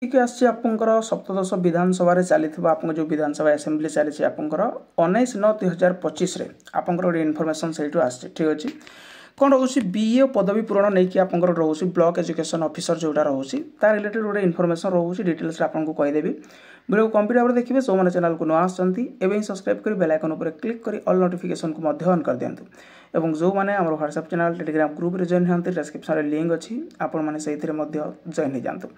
ठीक आसी आपंकर सप्तदश विधानसभा चली आप जो विधानसभा असेंबली चली आपंकर 19/9/2025 आपंकर गोटे इनफर्मेशन से ठीक अच्छे कौन रोचे बीए पदवी पूरण नहीं कि आपंकर रोचे ब्लॉक एजुकेशन ऑफिसर जोटा रोचे तार रिलेटेड गोटे इनफर्मेशन रोचे डिटेल्स आपको कहीदेवी वीडियो कंप्लीट भाव देखिए जो मैंने चैनल को नुआ आसमें सब्सक्राइब कर बेल आइकन पर क्लिक कर ऑल नोटिफिकेशन को ऑन कर दिंतु और जो मैंने आम व्हाट्सएप चैनल टेलीग्राम ग्रुप रे जॉइन होती डिस्क्रिप्शन में लिंक अच्छी आपण मैंने से जॉइन हो जातु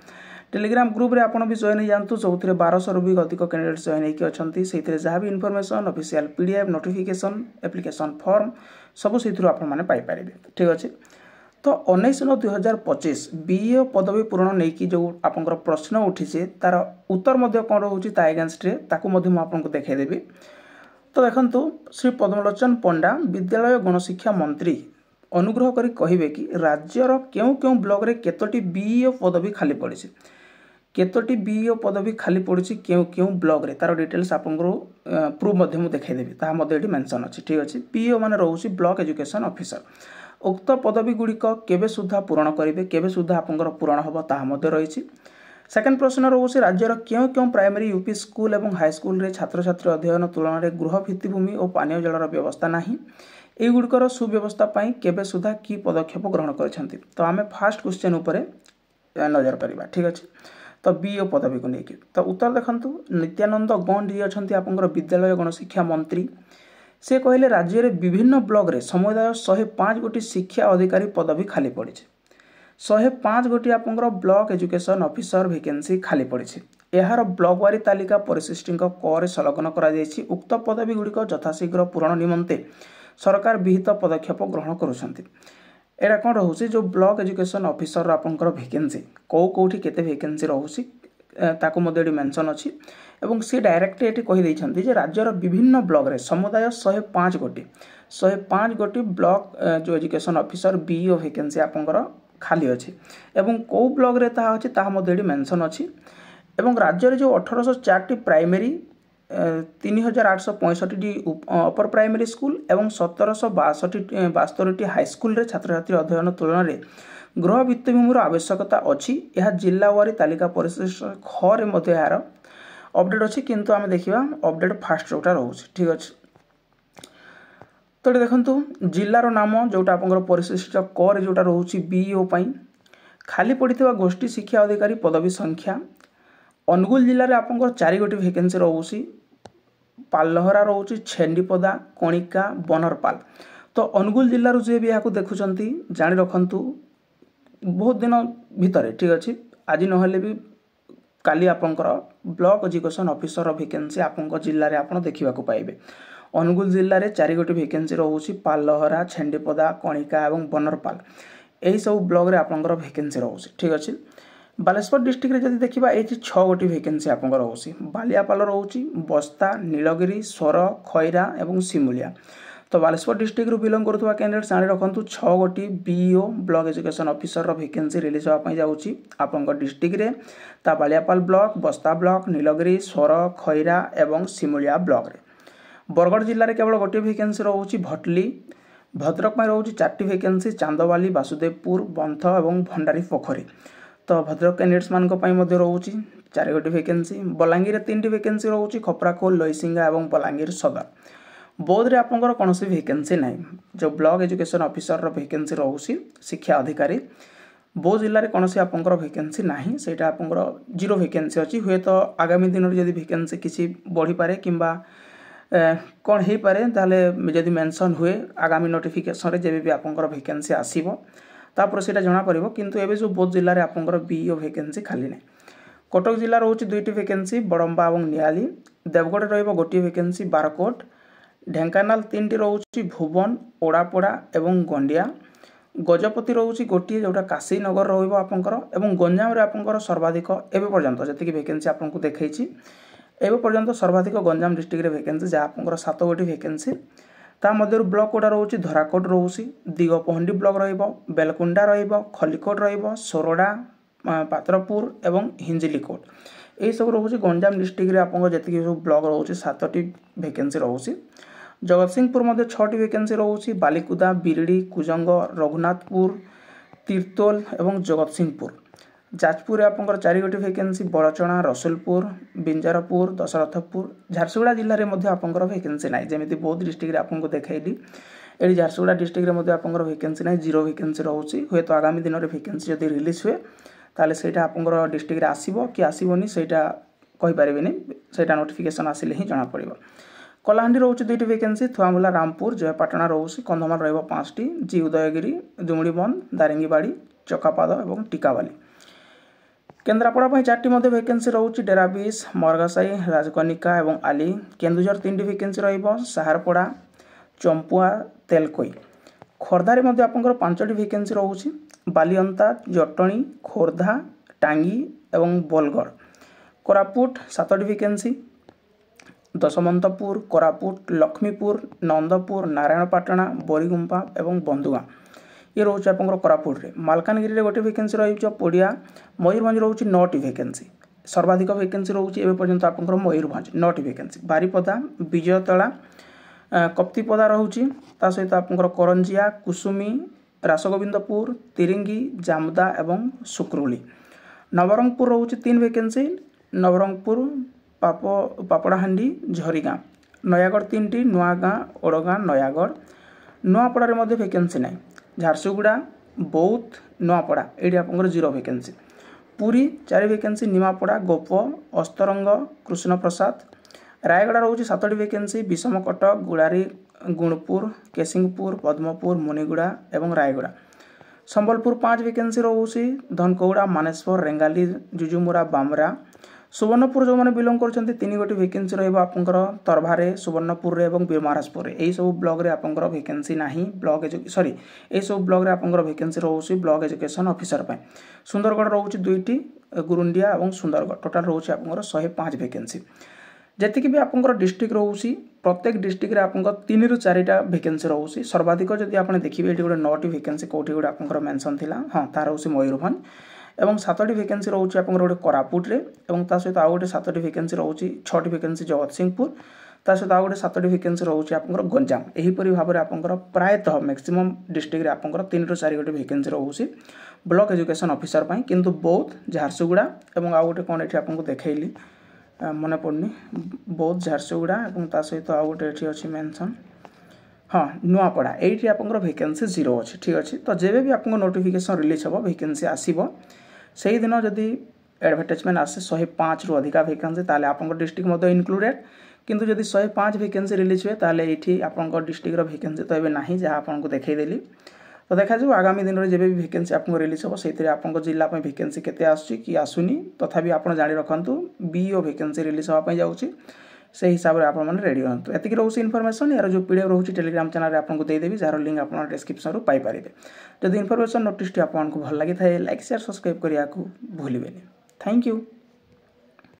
टेलीग्राम ग्रुप रे आपण भी जॉइन हो जातु जो 1200 भी अधिक कैंडिडेट जॉइन होती से जहाँ भी information official PDF notification application form सब से पाइपर ठीक अच्छे तो 19/9/2025 बीए पदवी पूरण नहीं कि जो आपंकर प्रश्न उठी तार उत्तर कौन रोचे एगेन्स्ट आपको देखदेवी तो देखो श्री पद्मलोचन पंडा विद्यालय गणशिक्षा मंत्री अनुग्रह करी कहिबे कि राज्यर केउ केउ ब्लॉक रे केतोटी बीए पदवी खाली पड़ी केतोटी बीए पदवी खाली पड़ी केउ केउ ब्लॉक रे तार डिटेल्स आपको प्रूफ मध्य देखदेवी ताहा ये मेंशन अच्छी ठीक अच्छे बीए माने रोचे ब्लॉक एजुकेशन ऑफिसर उक्त पदवी गुड़िक केबे सुधा पूरण करेंगे केबे सुधा आपंकर पूरण हम ताहा रही सेकेंड प्रश्न रोचे राज्यर क्यों क्यों प्राइमरी यूपी स्कूल और हाई स्कूल रे छात्र छात्री अध्ययन तुलन में गृह भित्तिभूमि और पानीय जलर व्यवस्था नहीं युड़कर सुव्यवस्था केबे सुधा की पदक्षेप ग्रहण कर तो आम फास्ट क्वेश्चन उपर नजर करवा ठीक अच्छे तो बीए पदवी को लेकिन तो उत्तर देखु नित्यानंद गौंड जी अच्छा आपंकर विद्यालय गणशिक्षा मंत्री से कहले राज्य में विभिन्न ब्लॉक रे समुदाय 105 गोटी शिक्षा अधिकारी पदवी खाली पड़ी 105 गोटी आपंकर ब्लॉक एजुकेशन ऑफिसर वैकेंसी खाली पड़ी यार ब्लॉक वारी तालिका परिशिष्टि कर संलग्न कर उक्त पदवी गुड़िक यथाशीघ्र पूरण निमंते सरकार विहित पदक्षेप ग्रहण करा कौन रोचे जो ब्लॉक एजुकेशन ऑफिसर आपंकर वैकेंसी कौटी केते वैकेंसी रोचे ताकू मेंशन अच्छी एवं सी डायरेक्ट ये कहीदे राज्यर विभिन्न ब्लॉक रे समुदाय 105 गोटी ब्लॉक जो एजुकेशन ऑफिसर बीईओ वैकेंसी आपंकर खाली अच्छी एवं कौ ब्लॉक रे ताहा अच्छी ताहा मेंशन अच्छी एवं राज्य जो 1804 प्राइमरी 3865 अपर प्राइमरी स्कूल एवं 1762 हाई स्कूल रे छात्र छात्री अध्ययन तुलन में गृह भित्तिभूमि आवश्यकता अच्छी यह जिला वारी तालिका परिशिष्ट खरे यार अपडेट अच्छी किंतु आम देखा अपडेट फास्ट जोटा रोचे ठीक अच्छे तो देखो जिलार नाम जोटा आप परिशिष्ट कर जोटा रोचे बीईओ खाली पड़ा गोष्ठी शिक्षा अधिकारी पदवी संख्या अनुगुल जिले में आप 4 गोटी वैकेंसी रोचे पालहरा रोचे छेंडीपदा कणिका बनरपाल तो अनुगुल जिलूर जी भी यहाँ देखुं जाणी रखु बहुत दिन भितर ठीक अच्छे आज ना भी काली आपंकर ब्लॉक एजुकेशन ऑफिसर वैकेंसी आपंक जिले में आप देखा पाइबे अनुगुल जिले में 4 गोटी वैकेंसी रोचे पालहरा छेंडीपदा कणिका और बनरपाल यही सब ब्लॉक रे आपंकर वैकेंसी रोचे ठीक अच्छे बालेश्वर डिस्ट्रिक्ट रे जदि देखिबा ये 6 गोटी वैकेंसी आपंकर रोचे बालियापाल रोचे बस्ता नीलगिरी सोर खैरा और सिमुलिया तो बालेश्वर डिस्ट्रिक्ट रू बिलोंग करुवा कैंडिडेट जाणी रखु 6 गोटी BEO block education officer vacancy release होगा जाऊँगी आपंकर डिस्ट्रिक्ट रे ता बालियापाल ब्लॉक बस्ता ब्लॉक नीलगिरी सोर खैरा और सिमुलिया ब्लॉक रे बरगढ़ जिले में केवल गोटे वैकेंसी रोचे भटली भद्रक में रोचे 4टी वैकेंसी चांदवाली वासुदेवपुर बंथ और भंडारी पोखरी तो भद्रक कैंडिडेट्स मान रोचे 4 गोटी वैकेंसी बलांगीर 3टी वैकेंसी रोचे खपराखोल लईसिंगा और बलांगीर सदर बौद्ध रे आपंकर कौन वैकेंसी ना जो ब्लॉक एजुकेशन ऑफिसर वैकेंसी रोचे शिक्षा अधिकारी बौद्ध जिले में कौन आपंकर वैकेंसी ना से आपंकर 0 वैकेंसी अच्छी हुए तो आगामी दिन में जब वैकेंसी किसी बढ़ी पारे किंबा कौन हो पारे जदि मेंशन हुए आगामी नोटिफिकेशन रे जब भी आपंकर वैकेंसी आसीबो तापर सेटा जना पड़िबो किंतु एबे जो बौद्ध जिले में आपंकर बीईओ वैकेंसी खाली ना कटक जिला रोचे 2टी वैकेंसी बड़म्बा और नियाली देवगढ़ रहिबो गोटी वैकेंसी बारकोट ढेंकानाल 3टी रोचे भुवन ओडापड़ा और गंडिया गजपति रोचे गोटे जोटा काशीनगर रपंकर और गंजाम आपंकर सर्वाधिक एवं पर्यंत जी वैकेंसी आपको देखी एवं पर्यंत सर्वाधिक गंजाम डिस्ट्रिक्ट वैकेंसी जहाँ आपंकर 7 गोटी वैकेंसी ता मध्य ब्लॉक कोटा रोचे धराकोट रोचे दिगपहंडी ब्लॉक बेलकुंडा खलिकोट सोरडा पात्रपुर और हिंजिलीकोट यही सब रोचे गंजाम डिस्ट्रिक्ट आप जी ब्लॉक रोचे 7टी वैकेंसी रोचे जगतसिंहपुर मध्य 6टी वैकेंसी रोचे बालिकुदा बिरड़ी कुजंग रघुनाथपुर तीर्तोल और जगतसिंहपुर जाजपुर आपंकर 4 गोटी वैकेंसी बड़चणा रसुलपुर बिंजारपुर दशरथपुर झारसुगुड़ा जिले में आपंकर वैकेंसी ना जमी बौद्ध डिस्ट्रिक्ट आपको देखली ये झारसुगुड़ा डिस्ट्रिक्ट में आपंकर वैकेंसी ना 0 वैकेंसी रोचे हुए तो आगामी दिन में वैकेंसी जब रिलीज हुए ताले सेटा आपंकर डिस्ट्रिक्ट आसीबो कि आसीबोनी सेटा कहि पारिबेनी सेटा नोटिफिकेशन आसिले ही जना पड़िबो। कलाहांडी रोचे 2टी वैकेंसी थुआमुला रामपुर जयपाटना रोचे कंधमाल रहिबो 5टी जी उदयगिरी दुमड़ीबंध दारिंगीबाड़ी चकापाद और टिकावाली। केन्द्रापड़ा 4टी वैकेंसी रोचे डेराबिश मरगासाई राजकनिका और आली। केन्दुझर 3टी वैकेंसी रहिबो साहारपड़ा चंपुआ तेलकोई। खोर्धारे आपंकर 5टी वैकेंसी रोचे बालिअंता जटणी खोर्धा टांगी और बोलगड़। कोरापुट 7टी वैकेंसी दशमंतपुर कोरापुट लक्ष्मीपुर नंदपुर नारायणपाटना बोरीगुंपा और बंधुआ ये रोचे आपंकर कोरापुट रे। मालकानगिरी रे गोटे वैकेंसी रही पड़िया मयूरभंज रोचे 9टी वैकेंसी सर्वाधिक वैकेंसी रोचे एवं पर्यंत आपंकर मयूरभंज 9टी वैकेंसी। बारीपदा विजयतला कप्तिपदा रोचे सहित आपंकर करंजिया कुसुमी रासगोविंदपुर तिरिंगी जामदा और सुक्रुली। नवरंगपुर रोचे 3 वैकेंसी नवरंगपुर पापड़ाहांडी झरीगाँ। नयागढ़ 3टी नुआगाँ ओड़गाँ नयागढ़। नुआपड़ा वैकेंसी ना झारसुगुड़ा बौद्ध नुआपड़ा ये आपंकर 0 वैकेंसी। पुरी 4 वैकेंसी निमापड़ा गोप अस्तरंग कृष्णप्रसाद। रायगड़ा रोचे 7टी वैकेंसी विषमकटक गुड़ारी गुणपुर केसिंगपुर पद्मपुर मुनिगुड़ा और रायगड़ा। संबलपुर 5 वैकेंसी रोचे धनकौड़ा मानेश्वर रेंगाली जुजुमुरा बामरा। सुवर्णपुर जो मैंने बिलंग कर 3 गोटी वैकेंसी रहा तरभारे सुवर्णपुर रे और बीरमहाराजपुर यही सब ब्लॉक रे आपंकर वैकेंसी नाही ब्लॉक सॉरी यही सब ब्लॉक रे आपंकर वैकेंसी रोचे ब्लॉक एजुकेशन ऑफिसर पे। सुंदरगढ़ रोचे 2टी गुरुंडिया और सुंदरगढ़ टोटाल रोचे आपंकर 105 वैकेंसी। जी भी आपंकर डिस्ट्रिक्ट रोचे प्रत्येक डिस्ट्रिक्ट रे आपंकर 3 ରୁ 4टा वैकेंसी रोचे सर्वाधिक जदि आप देखिए ये गोटे 9टी वैकेंसी कौटी गोटे आपंकर मेंशन थिला हाँ तार रोचे मयूरभंज एवं 7टी वैकेंसी रोचे आपंकर गोटे कोरापुट रे एवं ता सहित आउ गोटे 7टी वैकेंसी रोचे 6टी वैकेंसी जगतसिंहपुर ता सहित आउ गोटे 7टी वैकेंसी रोचे आपंकर गंजाम। एहीपरि भाव में आपंकर प्रायतः मैक्सिमम डिस्ट्रिक्ट रे आपंकर 3 ରୁ 4 गोटे वैकेंसी रोचे ब्लॉक एजुकेशन ऑफिसर पई किंतु बौद्ध झारसुगुड़ा एवं आउ गोटे कोन एठी आपनको देखैली मन पड़नी बौद्ध झारसुगुड़ा और ता सहित आउ गोटे एठी अछि मेंशन हाँ नुआपड़ा ये आपंकर वैकेंसी 0 अच्छे ठीक अच्छे। तो जेबे भी आपको नोटिफिकेशन रिलीज हो वैकेंसी आसीबो से दिन जदि एडवर्टाइजमेंट आसे 105 ରୁ अधिका वैकेंसी ताले आपंकर डिस्ट्रिक्ट मध्य इनक्लूडेड किंतु जदि 105 वैकेंसी रिलीज हुए ताले एठी आपंकर डिस्ट्रिक्ट रो वैकेंसी तो एबे नाही जहाँ आपको देखैदेली। तो देखा जो आगामी दिन में जब भी वैकेंसी आपको रिलीज हो से आपंकर जिला पे वैकेंसी केते आसुची कि आसुनी तथापि आपन जानि रखंतु बीओ वैकेंसी रिलीज होगा पे जाउची से हिसाब से आपण रेडी रहतु। एतिक रोचे इनफॉरमेशन यार जो पीडीएफ रोचे टेलीग्राम चैनल आपको देदेवी जार लिंक आप डिस्क्रिप्शन पाई पारे। जब इनफॉरमेशन नोटिस आपको भल लगी था लाइक शेयर सब्सक्राइब करने को भूलें। Thank you.